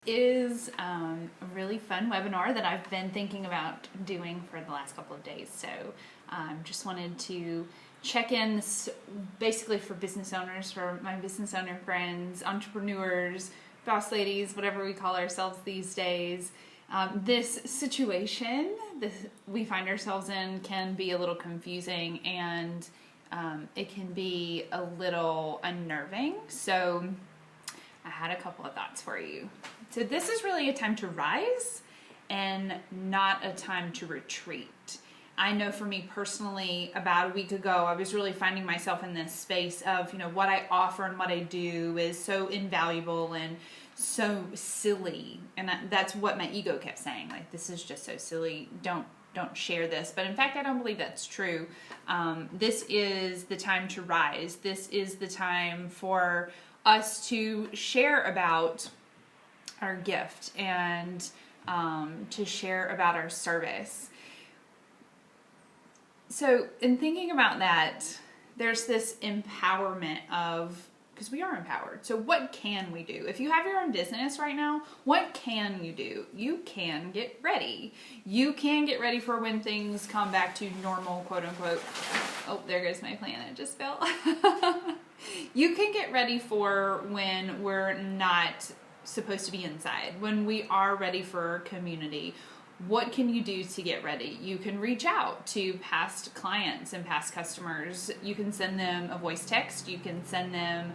Is a really fun webinar that I've been thinking about doing for the last couple of days. So just wanted to check in basically for business owners, for my business owner friends, entrepreneurs, boss ladies, whatever we call ourselves these days. This situation that we find ourselves in can be a little confusing, and it can be a little unnerving. So I had a couple of thoughts for you. So this is really a time to rise and not a time to retreat. I know for me personally, about a week ago, I was really finding myself in this space of, what I offer and what I do is so invaluable and so silly. And that's what my ego kept saying. Like, this is just so silly. Don't share this. But in fact, I don't believe that's true. This is the time to rise. This is the time for us to share about our gift and to share about our service. So in thinking about that, there's this empowerment of, because we are empowered. So what can we do? If you have your own business right now, what can you do? You can get ready. You can get ready for when things come back to normal, quote unquote. Oh, there goes my plan. It just fell. You can get ready for when we're not supposed to be inside, when we are ready for community. What can you do to get ready? You can reach out to past clients and past customers. You can send them a voice text. You can send them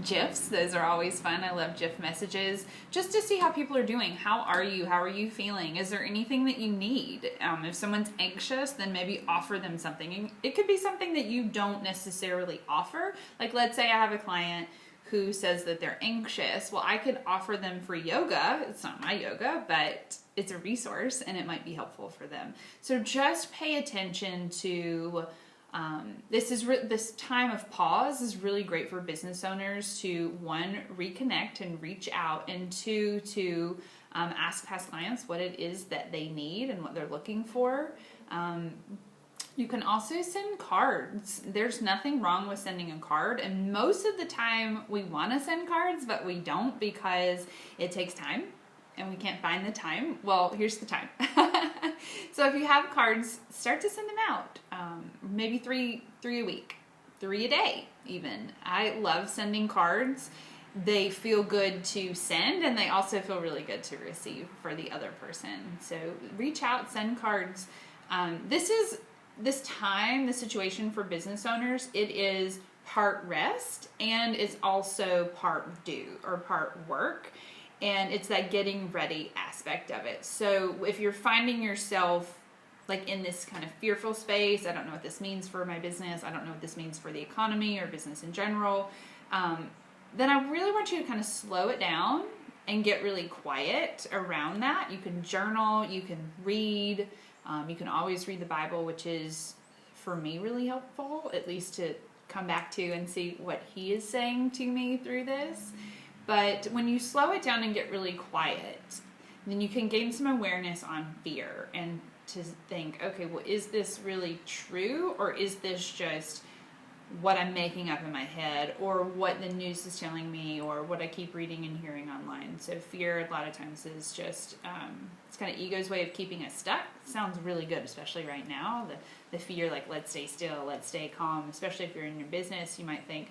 GIFs. Those are always fun. I love GIF messages, just to see how people are doing. How are you? How are you feeling? Is there anything that you need? If someone's anxious, then maybe offer them something. And it could be something that you don't necessarily offer. Like, let's say I have a client who says that they're anxious. Well, I could offer them free yoga. It's not my yoga, but it's a resource and it might be helpful for them. So just pay attention to this time of pause is really great for business owners to, one, reconnect and reach out, and two, to ask past clients what it is that they need and what they're looking for. You can also send cards. There's nothing wrong with sending a card, and most of the time we want to send cards, but we don't because it takes time and we can't find the time. Well, here's the time. So if you have cards, start to send them out. Maybe three a week, 3 a day even. I love sending cards. They feel good to send, and they also feel really good to receive for the other person. So reach out, send cards. This time, the situation for business owners, it is part rest and it's also part do or part work. And it's that getting ready aspect of it. So if you're finding yourself like in this kind of fearful space, I don't know what this means for my business, I don't know what this means for the economy or business in general, then I really want you to kind of slow it down and get really quiet around that. You can journal, you can read, you can always read the Bible, which is, for me, really helpful, at least to come back to and see what He is saying to me through this. But when you slow it down and get really quiet, then you can gain some awareness on fear and to think, okay, well, is this really true, or is this just what I'm making up in my head, or what the news is telling me, or what I keep reading and hearing online? So fear a lot of times is just, it's kind of ego's way of keeping us stuck. It sounds really good, especially right now. The fear, like, let's stay still, let's stay calm, especially if you're in your business. You might think,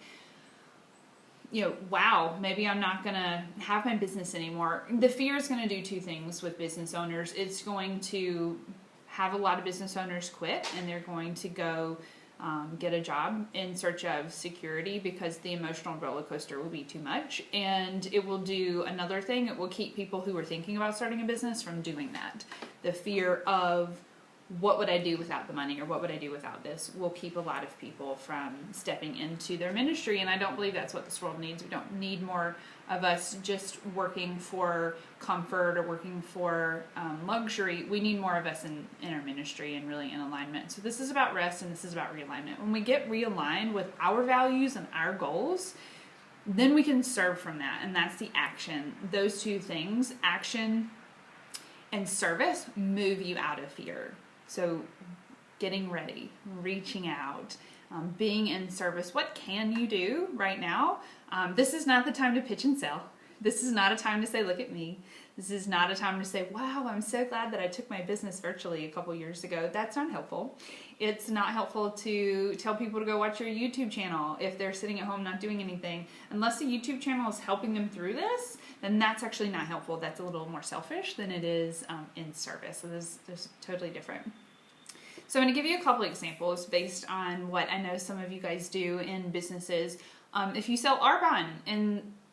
wow, maybe I'm not going to have my business anymore. The fear is going to do two things with business owners. It's going to have a lot of business owners quit, and they're going to go get a job in search of security because the emotional roller coaster will be too much. And it will do another thing. It will keep people who are thinking about starting a business from doing that. The fear of, what would I do without the money, or what would I do without this, will keep a lot of people from stepping into their ministry. And I don't believe that's what this world needs. We don't need more of us just working for comfort or working for luxury. We need more of us in our ministry and really in alignment. So this is about rest, and this is about realignment. When we get realigned with our values and our goals, then we can serve from that. And that's the action. Those two things, action and service, move you out of fear. So getting ready, reaching out, being in service. What can you do right now? This is not the time to pitch and sell. This is not a time to say, look at me. This is not a time to say, wow, I'm so glad that I took my business virtually a couple years ago. That's not helpful. It's not helpful to tell people to go watch your YouTube channel if they're sitting at home not doing anything. Unless the YouTube channel is helping them through this, then that's actually not helpful. That's a little more selfish than it is in service. So this is totally different. So I'm going to give you a couple examples based on what I know some of you guys do in businesses. If you sell Arbonne,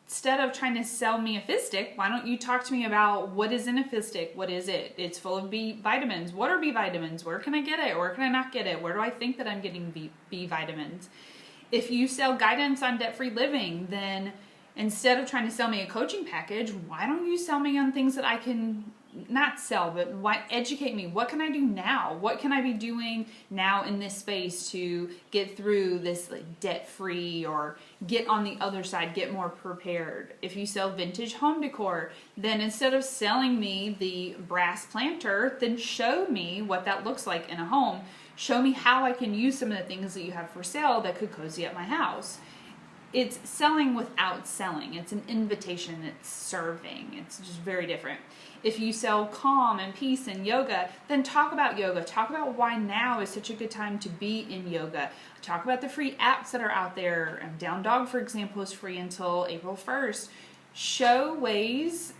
instead of trying to sell me a fizz stick, why don't you talk to me about what is in a fizz stick? What is it? It's full of B vitamins. What are B vitamins? Where can I get it? Where can I not get it? Where do I think that I'm getting B vitamins? If you sell guidance on debt-free living, then instead of trying to sell me a coaching package, why don't you sell me on things that I can not sell, but why educate me? What can I do now? What can I be doing now in this space to get through this debt-free or get on the other side, get more prepared? If you sell vintage home decor, then instead of selling me the brass planter, then show me what that looks like in a home. Show me how I can use some of the things that you have for sale that could cozy up my house. It's selling without selling. It's an invitation. It's serving. It's just very different. If you sell calm and peace and yoga, then talk about yoga. Talk about why now is such a good time to be in yoga. Talk about the free apps that are out there. Down Dog, for example, is free until April 1st. Show ways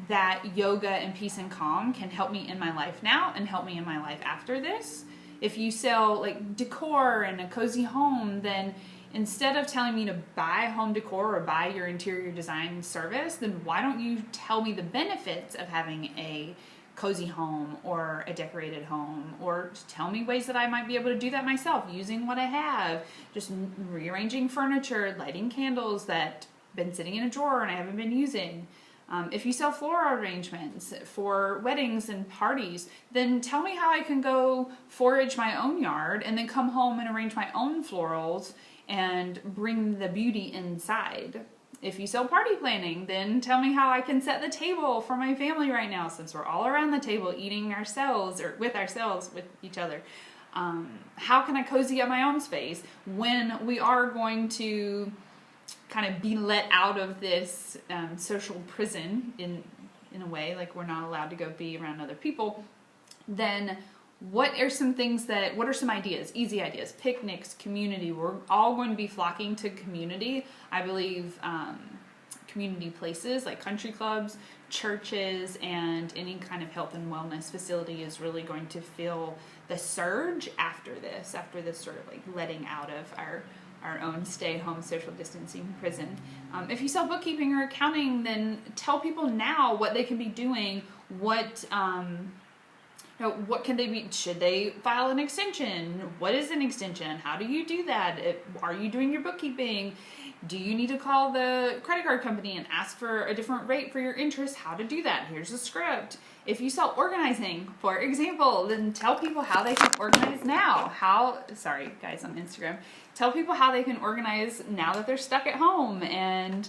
that yoga and peace and calm can help me in my life now and help me in my life after this. If you sell decor and a cozy home, then instead of telling me to buy home decor or buy your interior design service, then why don't you tell me the benefits of having a cozy home or a decorated home, or tell me ways that I might be able to do that myself using what I have, just rearranging furniture, lighting candles that been sitting in a drawer and I haven't been using. If you sell floral arrangements for weddings and parties, then tell me how I can go forage my own yard and then come home and arrange my own florals and bring the beauty inside. If you sell party planning, then tell me how I can set the table for my family right now, since we're all around the table eating ourselves or with each other. How can I cozy up my own space when we are going to kind of be let out of this social prison in a way, like we're not allowed to go be around other people? Then what are some ideas, easy ideas? Picnics, community. We're all going to be flocking to community. I believe community places like country clubs, churches, and any kind of health and wellness facility is really going to feel the surge after this sort of letting out of our own stay-home social distancing prison. If you sell bookkeeping or accounting, then tell people now what they can be doing, what can they be? Should they file an extension? What is an extension? How do you do that? Are you doing your bookkeeping? Do you need to call the credit card company and ask for a different rate for your interest? How to do that? Here's a script. If you sell organizing, for example, then tell people how they can organize now. Sorry, guys on Instagram. Tell people how they can organize now that they're stuck at home and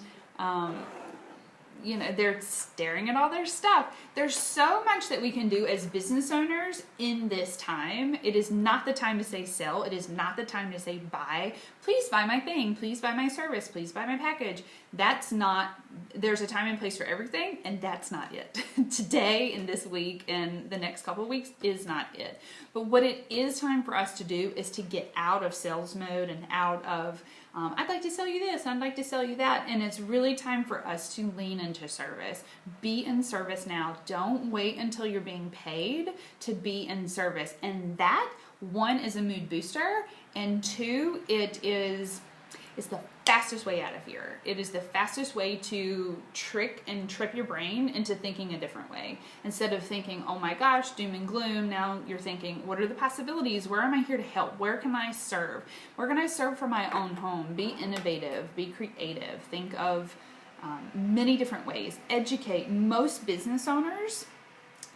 they're staring at all their stuff. There's so much that we can do as business owners in this time. It is not the time to say sell. It is not the time to say buy. Please buy my thing. Please buy my service. Please buy my package. There's a time and place for everything, and that's not it. Today and this week and the next couple of weeks is not it. But what it is time for us to do is to get out of sales mode and out of I'd like to sell you this, I'd like to sell you that. And it's really time for us to lean into service. Be in service now. Don't wait until you're being paid to be in service. And that, one, is a mood booster. And two, it's the fastest way out of here. It is the fastest way to trick and trip your brain into thinking a different way. Instead of thinking, oh my gosh, doom and gloom, now you're thinking, what are the possibilities? Where am I here to help? Where can I serve? Where can I serve from my own home? Be innovative, be creative. Think of many different ways. Educate. Most business owners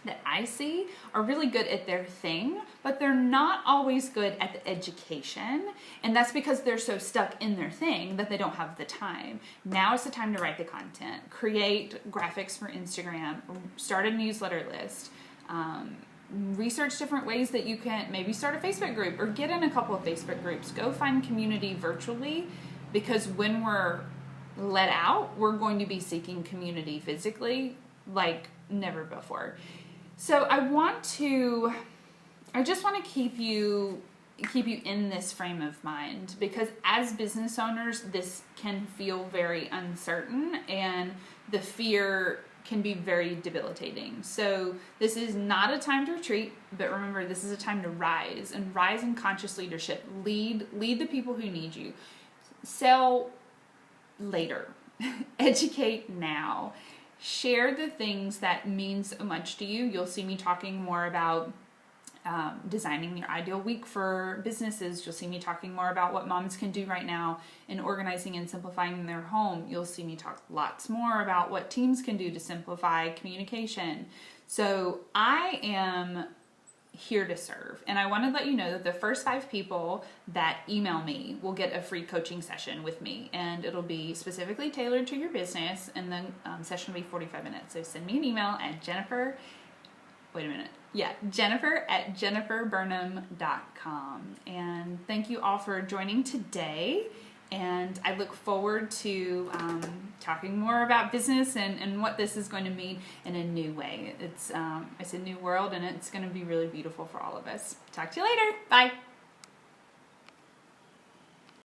that I see are really good at their thing, but they're not always good at the education. And that's because they're so stuck in their thing that they don't have the time. Now is the time to write the content, create graphics for Instagram, start a newsletter list, research different ways that you can maybe start a Facebook group or get in a couple of Facebook groups. Go find community virtually, because when we're let out, we're going to be seeking community physically like never before. So I just want to keep you in this frame of mind, because as business owners, this can feel very uncertain and the fear can be very debilitating. So this is not a time to retreat, but remember, this is a time to rise in conscious leadership. Lead the people who need you. Sell later. Educate now. Share the things that mean so much to you. You'll see me talking more about designing your ideal week for businesses. You'll see me talking more about what moms can do right now in organizing and simplifying their home. You'll see me talk lots more about what teams can do to simplify communication. So I am here to serve, and I want to let you know that the first 5 people that email me will get a free coaching session with me, and it'll be specifically tailored to your business, and the session will be 45 minutes. So send me an email at Jennifer at jenniferburnham.com. And thank you all for joining today. And I look forward to talking more about business and what this is going to mean in a new way. It's a new world, and it's going to be really beautiful for all of us. Talk to you later. Bye.